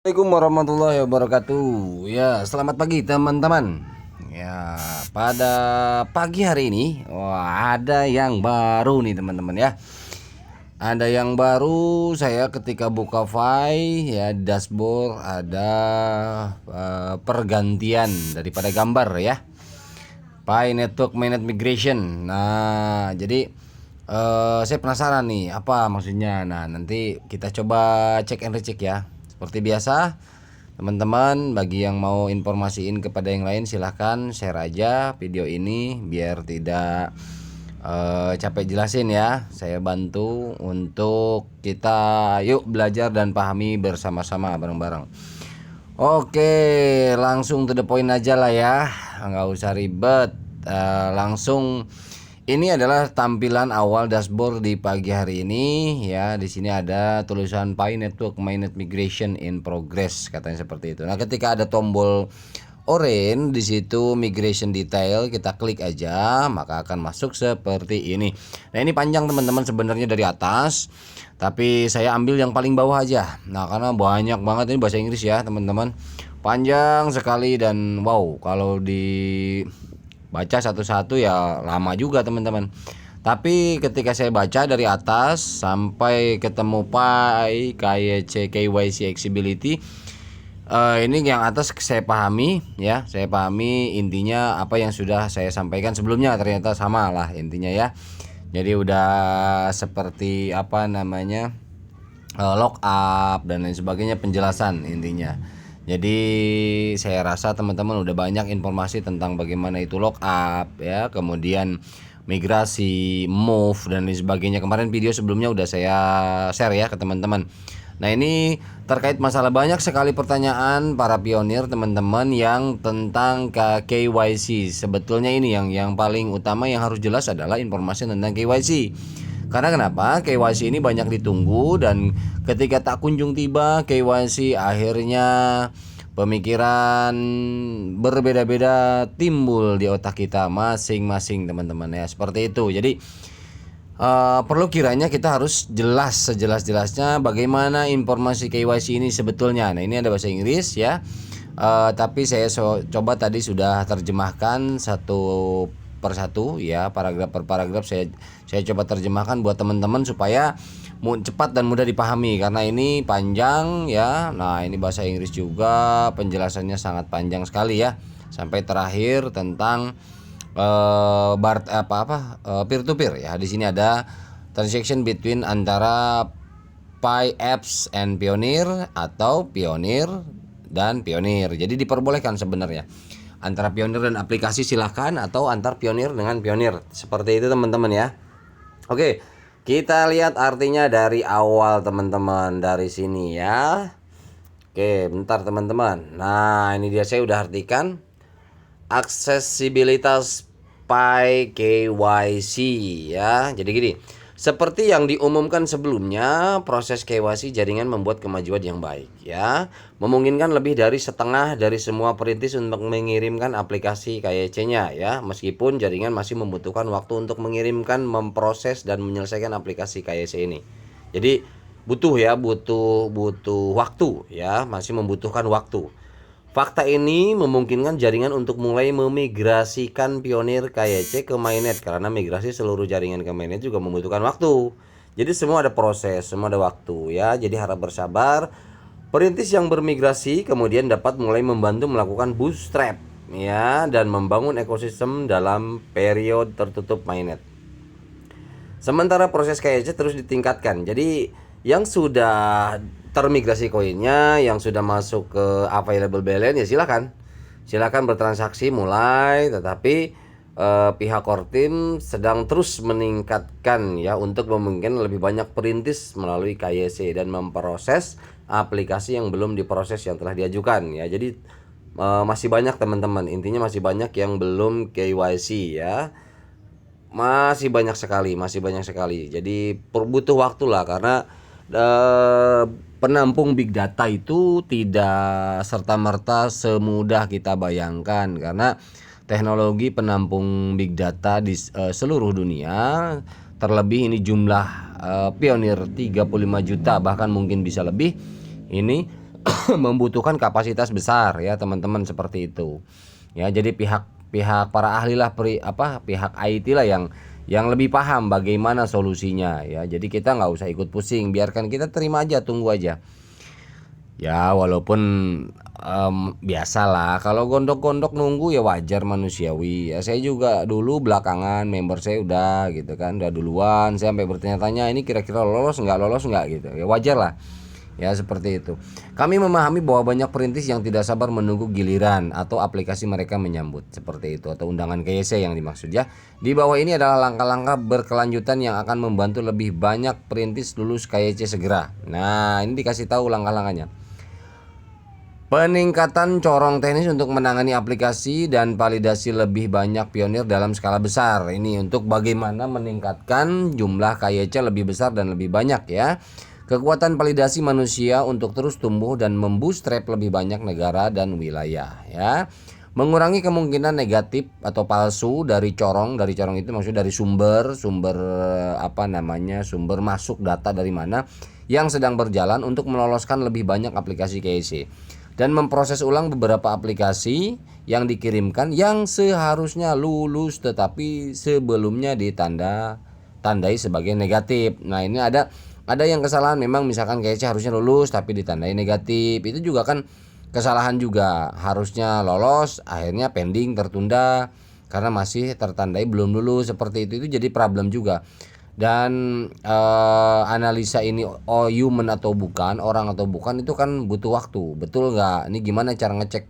Assalamualaikum warahmatullahi wabarakatuh. Ya, selamat pagi teman-teman. Ya, pada pagi hari ini, ada yang baru nih teman-teman ya. Ada yang baru, saya ketika buka file ya dashboard ada pergantian daripada gambar ya. Pi Network Mainnet Migration. Nah, jadi saya penasaran nih apa maksudnya. Nah, nanti kita coba cek and recheck ya. Seperti biasa, teman-teman, bagi yang mau informasiin kepada yang lain silahkan share aja video ini biar tidak capek jelasin ya. Saya bantu untuk kita yuk belajar dan pahami bersama-sama bareng-bareng. Oke, langsung to the point aja lah ya, nggak usah ribet. Langsung, ini adalah tampilan awal dashboard di pagi hari ini ya. Di sini ada tulisan Pi Network Mainnet Migration in Progress, katanya seperti itu. Nah, ketika ada tombol orange di situ migration detail, kita klik aja maka akan masuk seperti ini. Nah, ini panjang teman-teman sebenarnya dari atas, tapi saya ambil yang paling bawah aja. Nah, karena banyak banget ini bahasa Inggris ya teman-teman, panjang sekali dan wow, kalau dibaca satu-satu ya lama juga teman-teman. Tapi ketika saya baca dari atas sampai ketemu Pi KYC KYC Accessibility, ini yang atas saya pahami ya, saya pahami intinya apa yang sudah saya sampaikan sebelumnya, ternyata sama lah intinya ya. Jadi udah seperti apa namanya, lock up dan lain sebagainya, penjelasan intinya. Jadi saya rasa teman-teman udah banyak informasi tentang bagaimana itu lock up ya, kemudian migrasi, move dan lain sebagainya. Kemarin video sebelumnya udah saya share ya ke teman-teman. Nah, ini terkait masalah banyak sekali pertanyaan para pionir teman-teman yang tentang KYC. Sebetulnya ini yang paling utama yang harus jelas adalah informasi tentang KYC. Karena kenapa? KYC ini banyak ditunggu dan ketika tak kunjung tiba KYC, akhirnya pemikiran berbeda-beda timbul di otak kita masing-masing teman-teman ya. Seperti itu. Jadi perlu kiranya kita harus jelas sejelas-jelasnya bagaimana informasi KYC ini sebetulnya. Nah, ini ada bahasa Inggris ya, tapi saya coba tadi sudah terjemahkan satu persatu ya, paragraf per paragraf saya coba terjemahkan buat teman-teman supaya cepat dan mudah dipahami karena ini panjang ya. Nah, ini bahasa Inggris juga, penjelasannya sangat panjang sekali ya, sampai terakhir tentang peer to peer ya. Di sini ada transaction between antara Pi apps and Pioneer atau Pioneer dan Pioneer. Jadi diperbolehkan sebenarnya antara Pioneer dan aplikasi silahkan, atau antar Pioneer dengan Pioneer. Seperti itu teman-teman ya. Oke, kita lihat artinya dari awal teman-teman, dari sini ya. Oke, bentar teman-teman. Nah, ini dia, saya udah artikan aksesibilitas Pi KYC ya. Jadi gini, seperti yang diumumkan sebelumnya, proses KYC jaringan membuat kemajuan yang baik ya. Memungkinkan lebih dari setengah dari semua perintis untuk mengirimkan aplikasi KYC-nya ya. Meskipun jaringan masih membutuhkan waktu untuk mengirimkan, memproses dan menyelesaikan aplikasi KYC ini. Jadi butuh waktu ya, masih membutuhkan waktu. Fakta ini memungkinkan jaringan untuk mulai memigrasikan Pioneer KYC ke mainnet, karena migrasi seluruh jaringan ke mainnet juga membutuhkan waktu. Jadi semua ada proses, semua ada waktu ya. Jadi harap bersabar. Perintis yang bermigrasi kemudian dapat mulai membantu melakukan bootstrap ya, dan membangun ekosistem dalam periode tertutup mainnet. Sementara proses KYC terus ditingkatkan. Jadi yang sudah termigrasi koinnya, yang sudah masuk ke available balance ya silakan bertransaksi mulai. Tetapi pihak core team sedang terus meningkatkan ya, untuk memungkinkan lebih banyak perintis melalui KYC dan memproses aplikasi yang belum diproses yang telah diajukan ya. Jadi masih banyak teman-teman, intinya masih banyak yang belum KYC ya. Masih banyak sekali. Jadi butuh waktu lah, karena penampung big data itu tidak serta-merta semudah kita bayangkan, karena teknologi penampung big data di seluruh dunia, terlebih ini jumlah Pioneer 35 juta bahkan mungkin bisa lebih ini membutuhkan kapasitas besar ya teman-teman, seperti itu. Ya, jadi pihak para ahli lah, pihak IT lah yang lebih paham bagaimana solusinya ya. Jadi kita nggak usah ikut pusing, biarkan kita terima aja, tunggu aja. Ya walaupun biasalah kalau gondok-gondok nunggu ya wajar, manusiawi ya. Saya juga dulu belakangan member saya udah gitu kan, udah duluan, saya sampai bertanya-tanya ini kira-kira lolos nggak gitu ya, wajar lah ya, seperti itu. Kami memahami bahwa banyak perintis yang tidak sabar menunggu giliran atau aplikasi mereka menyambut, seperti itu, atau undangan KYC yang dimaksud ya. Di bawah ini adalah langkah-langkah berkelanjutan yang akan membantu lebih banyak perintis lulus KYC segera. Nah ini dikasih tahu langkah-langkahnya. Peningkatan corong teknis untuk menangani aplikasi dan validasi lebih banyak pionir dalam skala besar. Ini untuk bagaimana meningkatkan jumlah KYC lebih besar dan lebih banyak ya. Kekuatan validasi manusia untuk terus tumbuh dan membootstrap lebih banyak negara dan wilayah ya. Mengurangi kemungkinan negatif atau palsu dari corong. Dari corong itu maksudnya dari sumber sumber masuk data dari mana yang sedang berjalan, untuk meloloskan lebih banyak aplikasi KYC dan memproses ulang beberapa aplikasi yang dikirimkan yang seharusnya lulus tetapi sebelumnya ditandai sebagai negatif. Nah ini ada yang kesalahan, memang misalkan KYC harusnya lulus tapi ditandai negatif, itu juga kan kesalahan juga. Harusnya lolos akhirnya pending, tertunda karena masih tertandai belum lulus, seperti itu jadi problem juga. Dan analisa ini human atau bukan, orang atau bukan, itu kan butuh waktu, betul nggak? Ini gimana cara ngecek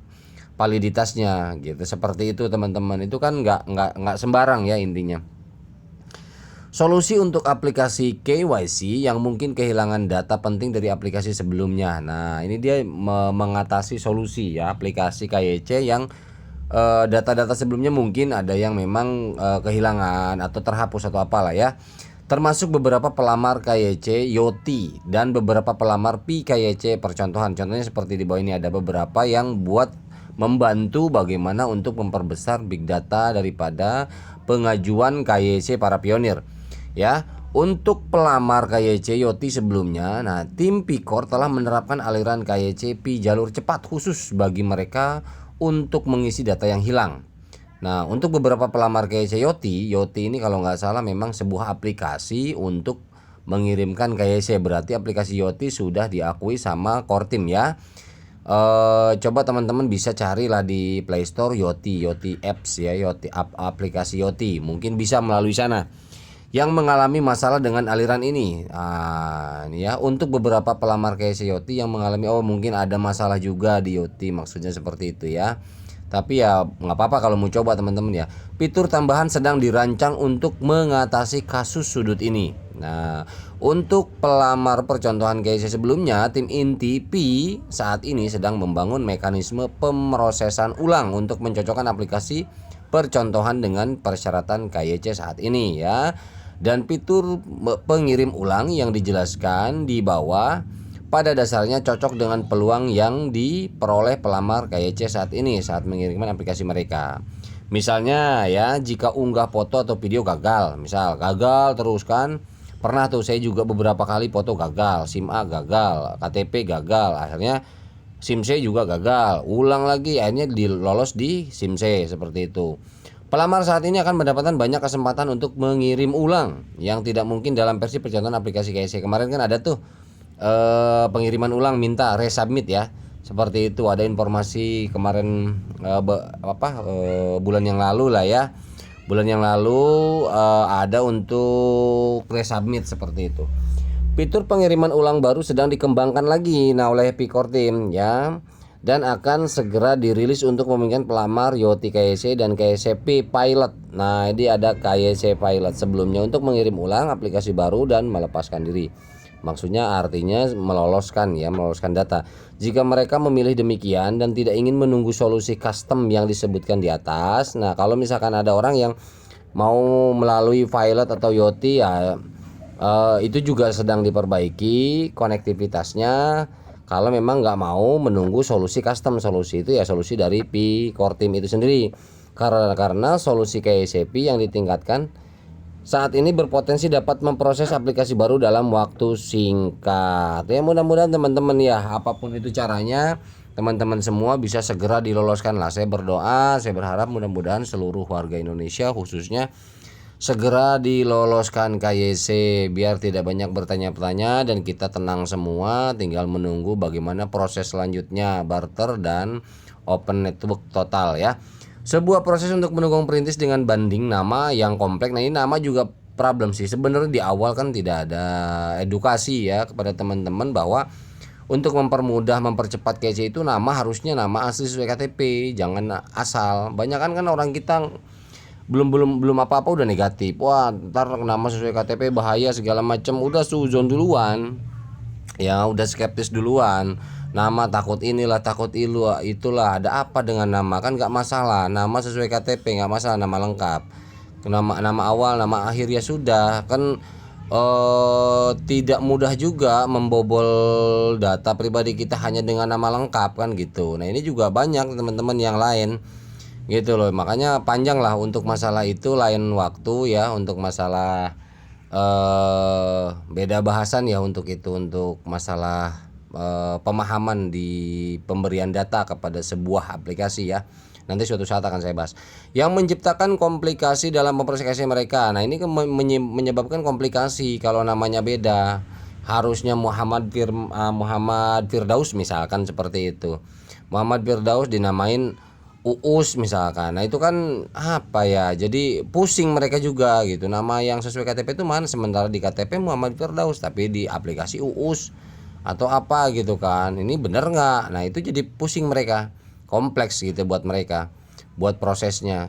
validitasnya gitu, seperti itu teman-teman. Itu kan nggak sembarang ya intinya. Solusi untuk aplikasi KYC yang mungkin kehilangan data penting dari aplikasi sebelumnya. Nah ini dia mengatasi solusi ya, aplikasi KYC yang data-data sebelumnya mungkin ada yang memang kehilangan atau terhapus atau apalah ya. Termasuk beberapa pelamar KYC YOT dan beberapa pelamar PKYC percontohan. Contohnya seperti di bawah ini ada beberapa yang buat membantu bagaimana untuk memperbesar big data daripada pengajuan KYC para pionir. Ya, untuk pelamar KYC YOT sebelumnya, nah tim Picor telah menerapkan aliran KYC P jalur cepat khusus bagi mereka untuk mengisi data yang hilang. Nah untuk beberapa pelamar KYC YOT ini kalau nggak salah memang sebuah aplikasi untuk mengirimkan KYC, berarti aplikasi YOT sudah diakui sama Kortim ya. Coba teman-teman bisa carilah di Play Store YOT apps ya, aplikasi YOT, mungkin bisa melalui sana. Yang mengalami masalah dengan aliran ini, ya untuk beberapa pelamar KYC YOT yang mengalami mungkin ada masalah juga di YOT, maksudnya seperti itu ya. Tapi ya nggak apa-apa kalau mau coba teman-teman ya. Fitur tambahan sedang dirancang untuk mengatasi kasus sudut ini. Nah untuk pelamar percontohan KYC sebelumnya, tim inti P saat ini sedang membangun mekanisme pemrosesan ulang untuk mencocokkan aplikasi percontohan dengan persyaratan KYC saat ini ya. Dan fitur pengirim ulang yang dijelaskan di bawah pada dasarnya cocok dengan peluang yang diperoleh pelamar KYC saat ini saat mengirimkan aplikasi mereka. Misalnya ya, jika unggah foto atau video gagal, misal gagal terus kan, pernah tuh saya juga beberapa kali foto gagal, SIM A gagal, KTP gagal, akhirnya SIM C juga gagal, ulang lagi, akhirnya lolos di SIM C, seperti itu. Pelamar saat ini akan mendapatkan banyak kesempatan untuk mengirim ulang yang tidak mungkin dalam versi percontohan aplikasi KYC. Kemarin kan ada tuh pengiriman ulang minta resubmit ya, seperti itu. Ada informasi kemarin bulan yang lalu lah ya, ada untuk resubmit, seperti itu. Fitur pengiriman ulang baru sedang dikembangkan lagi oleh Picor Team ya, dan akan segera dirilis untuk memungkinkan pelamar YOT KYC dan KYCP pilot. Nah ini ada KYC pilot sebelumnya untuk mengirim ulang aplikasi baru dan melepaskan diri. Maksudnya artinya meloloskan data. Jika mereka memilih demikian dan tidak ingin menunggu solusi custom yang disebutkan di atas. Nah kalau misalkan ada orang yang mau melalui pilot atau YOT ya, itu juga sedang diperbaiki konektivitasnya. Kalau memang nggak mau menunggu solusi custom, solusi itu ya solusi dari Picor Team itu sendiri. Karena solusi KYCP yang ditingkatkan saat ini berpotensi dapat memproses aplikasi baru dalam waktu singkat. Ya mudah-mudahan teman-teman ya, apapun itu caranya, teman-teman semua bisa segera diloloskan lah. Saya berdoa, saya berharap mudah-mudahan seluruh warga Indonesia khususnya segera diloloskan KYC biar tidak banyak bertanya-tanya dan kita tenang semua, tinggal menunggu bagaimana proses selanjutnya barter dan open network total ya. Sebuah proses untuk mendukung perintis dengan banding nama yang kompleks. Nah, ini nama juga problem sih. Sebenarnya di awal kan tidak ada edukasi ya kepada teman-teman bahwa untuk mempermudah mempercepat KYC itu nama harusnya nama asli sesuai KTP, jangan asal. Banyak kan orang kita belum apa-apa udah negatif. Wah, ntar nama sesuai KTP bahaya segala macam, udah suzon duluan. Ya udah skeptis duluan. Nama takut inilah takut itulah, ada apa dengan nama, kan nggak masalah. Nama sesuai KTP nggak masalah, nama lengkap. Nama awal, nama akhir ya sudah. Kan tidak mudah juga membobol data pribadi kita hanya dengan nama lengkap kan gitu. Nah, ini juga banyak teman-teman yang lain gitu loh, makanya panjang lah untuk masalah itu, lain waktu ya untuk masalah beda bahasan ya untuk itu, untuk masalah pemahaman di pemberian data kepada sebuah aplikasi ya. Nanti suatu saat akan saya bahas. Yang menciptakan komplikasi dalam memproses mereka. Nah, ini menyebabkan komplikasi kalau namanya beda. Harusnya Muhammad Firdaus misalkan seperti itu. Muhammad Firdaus dinamain Uus misalkan. Nah, itu kan apa ya? Jadi pusing mereka juga gitu. Nama yang sesuai KTP itu mana, sementara di KTP Muhammad Firdaus tapi di aplikasi Uus atau apa gitu kan. Ini bener nggak? Nah, itu jadi pusing mereka. Kompleks gitu buat mereka, buat prosesnya.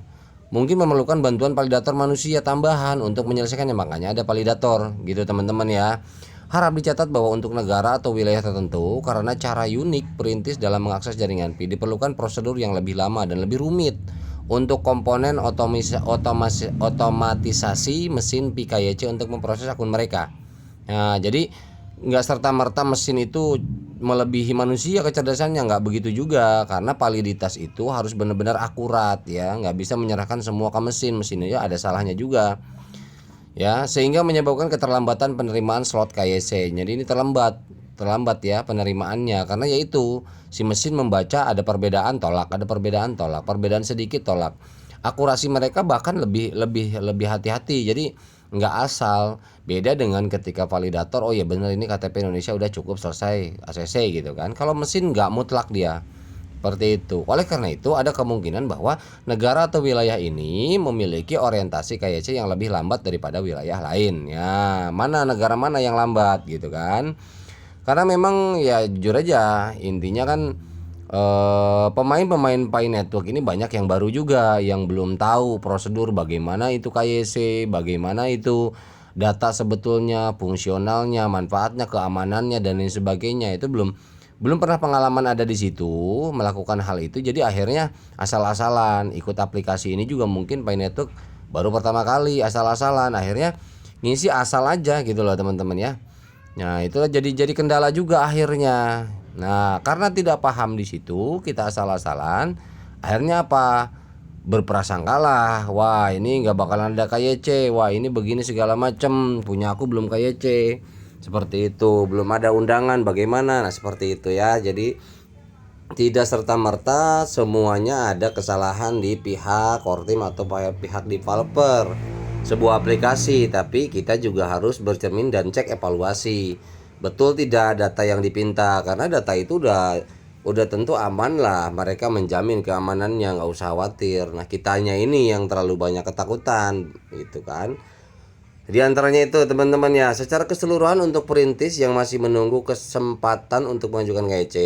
Mungkin memerlukan bantuan validator manusia tambahan untuk menyelesaikannya, makanya ada validator gitu teman-teman ya. Harap dicatat bahwa untuk negara atau wilayah tertentu, karena cara unik perintis dalam mengakses jaringan PI, diperlukan prosedur yang lebih lama dan lebih rumit untuk komponen otomatisasi mesin PKYC untuk memproses akun mereka. Nah, jadi nggak serta-merta mesin itu melebihi manusia kecerdasannya, nggak begitu juga, karena validitas itu harus benar-benar akurat ya, nggak bisa menyerahkan semua ke mesinnya ada salahnya juga ya, sehingga menyebabkan keterlambatan penerimaan slot KYC. Jadi ini terlambat ya penerimaannya, karena yaitu si mesin membaca ada perbedaan tolak, perbedaan sedikit tolak. Akurasi mereka bahkan lebih hati-hati, jadi nggak asal. Beda dengan ketika validator, oh ya benar ini KTP Indonesia udah cukup selesai ACC gitu kan. Kalau mesin nggak mutlak dia seperti itu. Oleh karena itu ada kemungkinan bahwa negara atau wilayah ini memiliki orientasi KYC yang lebih lambat daripada wilayah lain ya. Negara mana yang lambat gitu kan. Karena memang ya jujur aja intinya kan pemain-pemain Pi Network ini banyak yang baru juga, yang belum tahu prosedur bagaimana itu KYC, bagaimana itu data sebetulnya, fungsionalnya, manfaatnya, keamanannya dan lain sebagainya. Itu belum pernah pengalaman ada di situ melakukan hal itu, jadi akhirnya asal-asalan ikut aplikasi ini juga. Mungkin Pi Network baru pertama kali asal-asalan, akhirnya ngisi asal aja gitu loh teman-teman ya. Nah, itu jadi kendala juga akhirnya. Nah, karena tidak paham di situ, kita asal-asalan, akhirnya apa? Berprasangkalah, wah ini nggak bakalan ada KYC, wah ini begini segala macam, punya aku belum KYC, seperti itu, belum ada undangan bagaimana. Nah, seperti itu ya. Jadi tidak serta-merta semuanya ada kesalahan di pihak core team atau pihak developer sebuah aplikasi, tapi kita juga harus bercermin dan cek evaluasi betul tidak data yang dipinta, karena data itu udah tentu aman lah, mereka menjamin keamanannya, nggak usah khawatir. Nah, kitanya ini yang terlalu banyak ketakutan gitu kan. Di antaranya itu teman-teman ya, secara keseluruhan untuk perintis yang masih menunggu kesempatan untuk mengajukan KYC,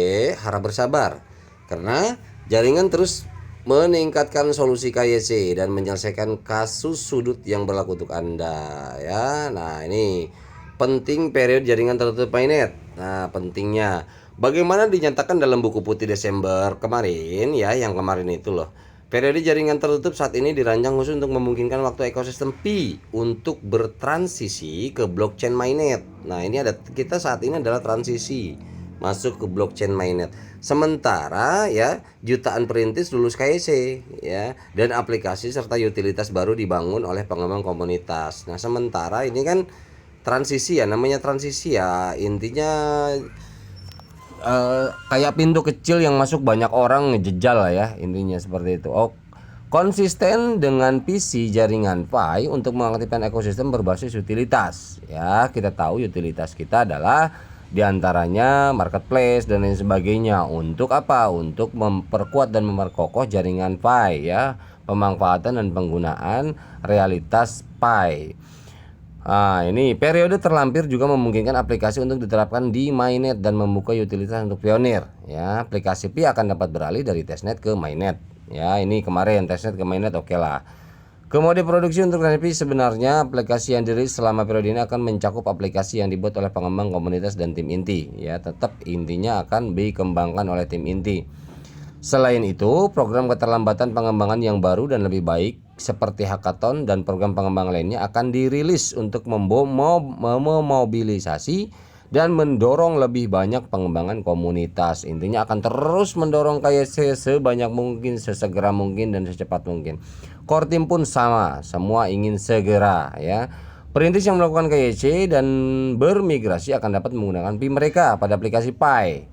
harap bersabar karena jaringan terus meningkatkan solusi KYC dan menyelesaikan kasus sudut yang berlaku untuk Anda ya. Nah, ini penting periode jaringan tertutup mainnet. Nah, pentingnya bagaimana dinyatakan dalam buku putih Desember kemarin ya, yang kemarin itu loh. Periode jaringan tertutup saat ini dirancang khusus untuk memungkinkan waktu ekosistem Pi untuk bertransisi ke blockchain mainnet. Nah, ini kita saat ini adalah transisi masuk ke blockchain mainnet. Sementara ya jutaan perintis lulus KYC ya, dan aplikasi serta utilitas baru dibangun oleh pengembang komunitas. Nah, sementara ini kan transisi ya, namanya transisi ya, intinya kayak pintu kecil yang masuk banyak orang ngejejal lah ya, intinya seperti itu. Oh, konsisten dengan visi jaringan Pi untuk mengaktifkan ekosistem berbasis utilitas. Ya, kita tahu utilitas kita adalah diantaranya marketplace dan lain sebagainya. Untuk apa? Untuk memperkuat dan memperkokoh jaringan Pi ya, pemanfaatan dan penggunaan realitas Pi. Nah, ini periode terlampir juga memungkinkan aplikasi untuk diterapkan di mainnet dan membuka utilitas untuk pionir. Ya, aplikasi Pi akan dapat beralih dari testnet ke mainnet. Ya, ini kemarin testnet ke mainnet, oke lah. Ke mode produksi untuk Pi sebenarnya aplikasi yang dirilis selama periode ini akan mencakup aplikasi yang dibuat oleh pengembang komunitas dan tim inti. Ya, tetap intinya akan dikembangkan oleh tim inti. Selain itu, program keterlambatan pengembangan yang baru dan lebih baik seperti hackathon dan program pengembangan lainnya akan dirilis untuk memobilisasi dan mendorong lebih banyak pengembangan komunitas. Intinya akan terus mendorong KYC sebanyak mungkin, sesegera mungkin, dan secepat mungkin. Core team pun sama, semua ingin segera ya. Perintis yang melakukan KYC dan bermigrasi akan dapat menggunakan Pi mereka pada aplikasi Pi.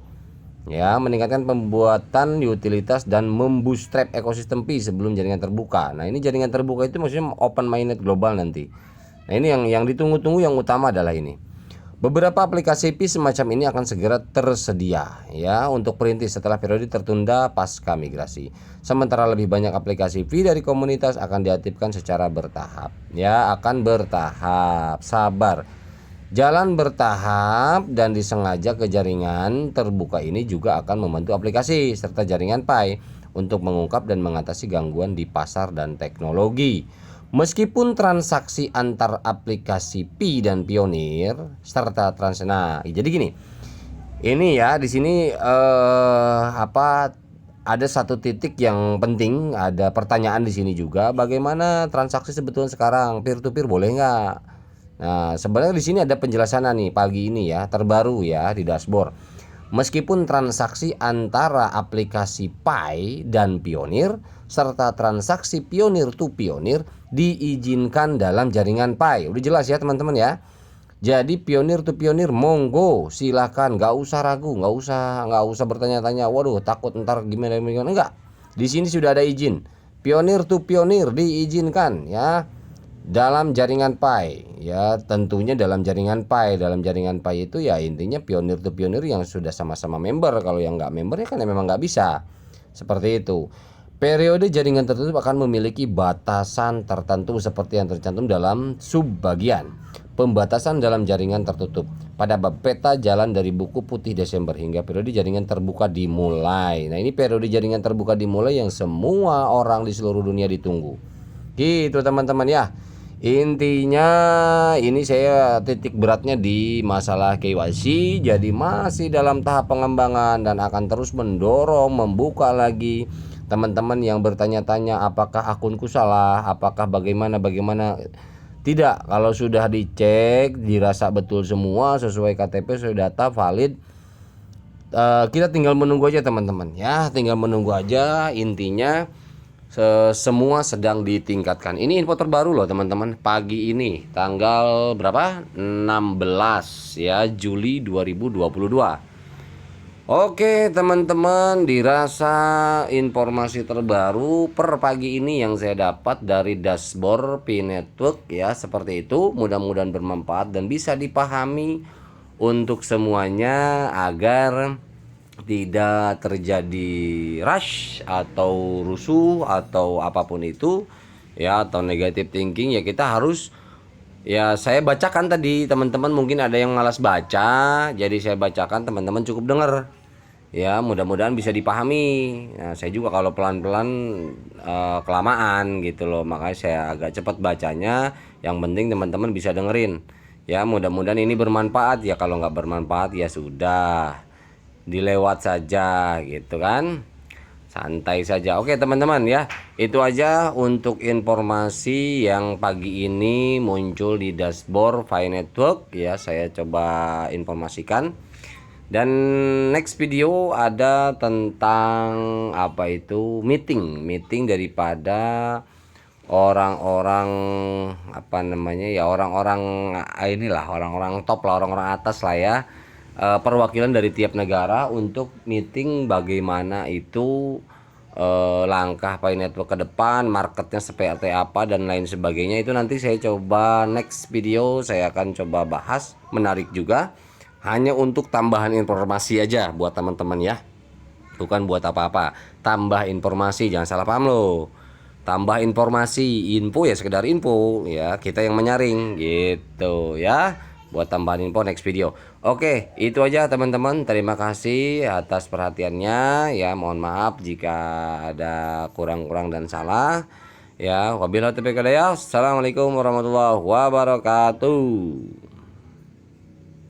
Ya, meningkatkan pembuatan utilitas dan membootstrap ekosistem Pi sebelum jaringan terbuka. Nah, ini jaringan terbuka itu maksudnya open mainnet global nanti. Nah, ini yang ditunggu-tunggu, yang utama adalah ini. Beberapa aplikasi Pi semacam ini akan segera tersedia ya untuk perintis setelah periode tertunda pasca migrasi. Sementara lebih banyak aplikasi Pi dari komunitas akan diaktifkan secara bertahap. Ya, akan bertahap. Sabar. Jalan bertahap dan disengaja ke jaringan terbuka ini juga akan membantu aplikasi serta jaringan Pi untuk mengungkap dan mengatasi gangguan di pasar dan teknologi. Meskipun transaksi antar aplikasi Pi dan Pionir serta nah, jadi gini. Ini ya di sini ada satu titik yang penting, ada pertanyaan di sini juga, bagaimana transaksi sebetulnya sekarang peer to peer boleh nggak? Nah, sebenarnya di sini ada penjelasan nih pagi ini ya, terbaru ya di dashboard. Meskipun transaksi antara aplikasi Pi dan Pionir serta transaksi Pionir to Pionir diizinkan dalam jaringan Pi. Udah jelas ya teman-teman ya. Jadi Pionir to Pionir monggo, silakan, nggak usah ragu, nggak usah bertanya-tanya. Waduh, takut ntar gimana. Enggak. Di sini sudah ada izin. Pionir to Pionir diizinkan ya. Dalam jaringan Pi ya, tentunya dalam jaringan Pi. Dalam jaringan Pi itu ya intinya pionir to pionir yang sudah sama-sama member. Kalau yang nggak member ya kan memang nggak bisa. Seperti itu. Periode jaringan tertutup akan memiliki batasan tertentu seperti yang tercantum dalam subbagian. Pembatasan dalam jaringan tertutup pada bab peta jalan dari buku putih Desember hingga periode jaringan terbuka dimulai. Nah, ini periode jaringan terbuka dimulai yang semua orang di seluruh dunia ditunggu. Gitu teman-teman ya. Intinya ini saya titik beratnya di masalah KYC, jadi masih dalam tahap pengembangan dan akan terus mendorong membuka lagi teman-teman yang bertanya-tanya apakah akunku salah, apakah bagaimana. Tidak, kalau sudah dicek dirasa betul semua sesuai KTP, sesuai data valid, kita tinggal menunggu aja teman-teman ya, tinggal menunggu aja. Intinya semua sedang ditingkatkan. Ini info terbaru loh teman-teman, pagi ini tanggal berapa? 16 ya Juli 2022. Oke teman-teman, dirasa informasi terbaru per pagi ini yang saya dapat dari dashboard Pi Network ya, seperti itu. Mudah-mudahan bermanfaat dan bisa dipahami untuk semuanya agar tidak terjadi rush atau rusuh atau apapun itu ya, atau negative thinking ya. Kita harus ya, saya bacakan tadi teman-teman, mungkin ada yang malas baca, jadi saya bacakan, teman-teman cukup dengar ya, mudah-mudahan bisa dipahami. Nah, saya juga kalau pelan-pelan kelamaan gitu loh, makanya saya agak cepat bacanya. Yang penting teman-teman bisa dengerin ya, mudah-mudahan ini bermanfaat ya. Kalau nggak bermanfaat ya sudah, dilewat saja gitu kan, santai saja. Oke teman-teman ya, itu aja untuk informasi yang pagi ini muncul di dashboard Pi Network ya, saya coba informasikan. Dan next video ada tentang apa itu meeting daripada orang-orang apa namanya ya, orang-orang inilah, orang-orang top lah, orang-orang atas lah ya, perwakilan dari tiap negara untuk meeting bagaimana itu langkah Pi Network ke depan, marketnya seperti apa dan lain sebagainya. Itu nanti saya coba next video saya akan coba bahas, menarik juga. Hanya untuk tambahan informasi aja buat teman-teman ya, bukan buat apa-apa. Tambah informasi, jangan salah paham loh. Tambah informasi, info ya sekedar info ya, kita yang menyaring gitu ya. Buat tambahan info next video. Oke, itu aja teman-teman. Terima kasih atas perhatiannya ya. Mohon maaf jika ada kurang-kurang dan salah ya. Wabillahi taufiq wal hidayah. Assalamualaikum warahmatullahi wabarakatuh.